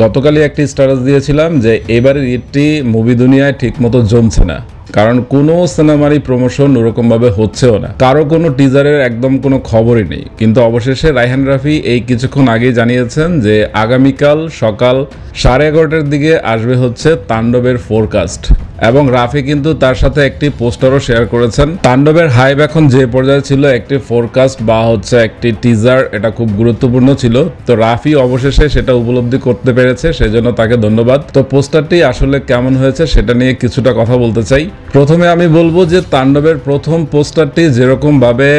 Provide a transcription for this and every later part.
গতকালই একটি স্ট্যাটাস দিয়েছিলাম যে এবারের ঈদটি মুভি দুনিয়ায় ঠিকমতো জমছে না, কারণ কোনো সিনেমারই প্রমোশন ওরকমভাবে হচ্ছেও না, কারো কোনো টিজারের একদম কোনো খবরই নেই। কিন্তু অবশেষে রায়হান রাফি এই কিছুক্ষণ আগেই জানিয়েছেন যে আগামীকাল সকাল 11:30টার দিকে আসবে হচ্ছে তাণ্ডবের ফোরকাস্ট, এবং রাফি কিন্তু তার সাথে একটি পোস্টারও শেয়ার করেছেন। তাণ্ডবের হাইপ এখন যে পর্যায়ে ছিল, একটি ফোরকাস্ট বা হচ্ছে একটি টিজার, এটা খুব গুরুত্বপূর্ণ ছিল। তো রাফি অবশেষে সেটা উপলব্ধি করতে পেরেছে, সেজন্য তাকে ধন্যবাদ। তো পোস্টারটি আসলে কেমন হয়েছে সেটা নিয়ে কিছুটা কথা বলতে চাই। প্রথমে আমি বলবো যে তাণ্ডবের প্রথম পোস্টারটি যেরকমভাবে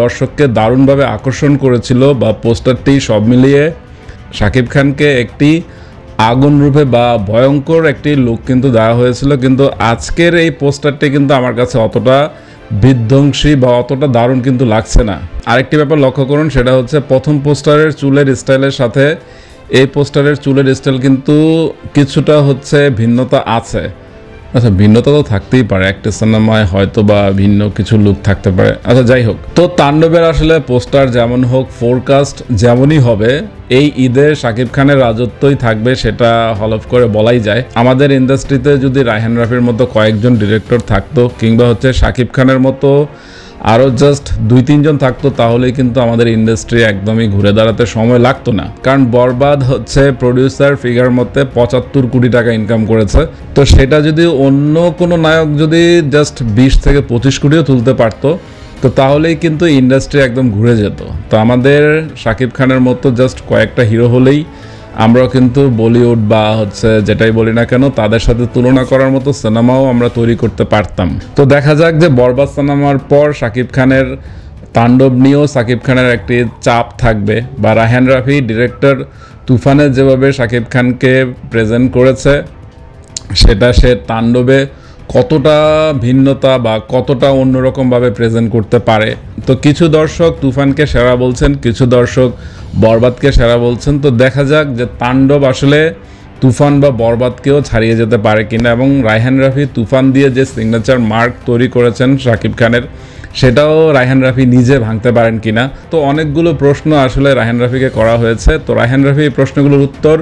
দর্শককে দারুণভাবে আকর্ষণ করেছিল, বা পোস্টারটি সব মিলিয়ে শাকিব খানকে একটি আগুন রূপে বা ভয়ঙ্কর একটি লুক কিন্তু দেওয়া হয়েছিল, কিন্তু আজকের এই পোস্টারটি কিন্তু আমার কাছে অতটা বিধ্বংসী বা অতটা দারুণ কিন্তু লাগছে না। আরেকটি ব্যাপার লক্ষ্য করুন, সেটা হচ্ছে প্রথম পোস্টারের চুলের স্টাইলের সাথে এই পোস্টারের চুলের স্টাইল কিন্তু কিছুটা হচ্ছে ভিন্নতা আছে। আচ্ছা, ভিন্নতা তো থাকতেই পারে, একটা সিনেমায় হয়তো বা ভিন্ন কিছু লুক থাকতে পারে। আচ্ছা, যাই হোক, তো তাণ্ডবের আসলে পোস্টার যেমন হোক, ফোরকাস্ট যেমনই হবে, এই ঈদে শাকিব খানের রাজত্বই থাকবে, সেটা হলফ করে বলাই যায়। আমাদের ইন্ডাস্ট্রিতে যদি রায়হান রাফির মতো কয়েকজন ডিরেক্টর থাকতো, কিংবা হচ্ছে শাকিব খানের মতো আরও জাস্ট 2-3 জন থাকতো, তাহলেই কিন্তু আমাদের ইন্ডাস্ট্রি একদমই ঘুরে দাঁড়াতে সময় লাগতো না। কারণ বরবাদ হচ্ছে প্রডিউসার ফিগার মতে 75 কোটি টাকা ইনকাম করেছে। তো সেটা যদি অন্য কোনো নায়ক যদি জাস্ট 20 থেকে 25 কোটিও তুলতে পারতো, তো তাহলেই কিন্তু ইন্ডাস্ট্রি একদম ঘুরে যেত। তো আমাদের শাকিব খানের মতো জাস্ট কয়েকটা হিরো হলেই আমরাও কিন্তু বলিউড বা হচ্ছে যেটাই বলি না কেন, তাদের সাথে তুলনা করার মতো সিনেমাও আমরা তৈরি করতে পারতাম। তো দেখা যাক যে বরবাদ সিনেমার পর শাকিব খানের তাণ্ডব নিয়েও শাকিব খানের একটি চাপ থাকবে, বা রায়হান রাফি ডিরেক্টর তুফানে যেভাবে শাকিব খানকে প্রেজেন্ট করেছে, সেটা সে তাণ্ডবে কতটা ভিন্নতা বা কতটা অন্যরকমভাবে প্রেজেন্ট করতে পারে। তো কিছু দর্শক তুফানকে সেরা বলছেন, কিছু দর্শক বরবাদকে সেরা বলছেন। তো দেখা যাক যে তাণ্ডব আসলে তুফান বা বরবাদকেও ছাড়িয়ে যেতে পারে কিনা, এবং রায়হান রাফি তুফান দিয়ে যে সিগনেচার মার্ক তৈরি করেছেন শাকিব খানের, সেটাও রায়হান রাফি নিজে ভাঙতে পারেন কিনা। তো অনেকগুলো প্রশ্ন আসলে রায়হান রাফিকে করা হয়েছে। তো রায়হান রাফি এই প্রশ্নগুলোর উত্তর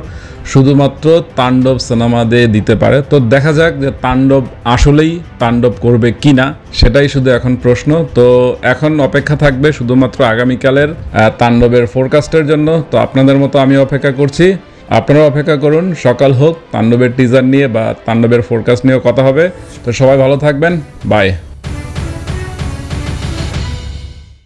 শুধুমাত্র তাণ্ডব সিনেমা দিয়ে দিতে পারে। তো দেখা যাক যে তাণ্ডব আসলেই তাণ্ডব করবে কিনা, সেটাই শুধু এখন প্রশ্ন। তো এখন অপেক্ষা থাকবে শুধুমাত্র আগামীকালের তাণ্ডবের ফোরকাস্টের জন্য। তো আপনাদের মতো আমি অপেক্ষা করছি, আপনারাও অপেক্ষা করুন। সকাল হোক, তাণ্ডবের টিজার নিয়ে বা তাণ্ডবের ফোরকাস্ট নিয়েও কথা হবে। তো সবাই ভালো থাকবেন, বাই।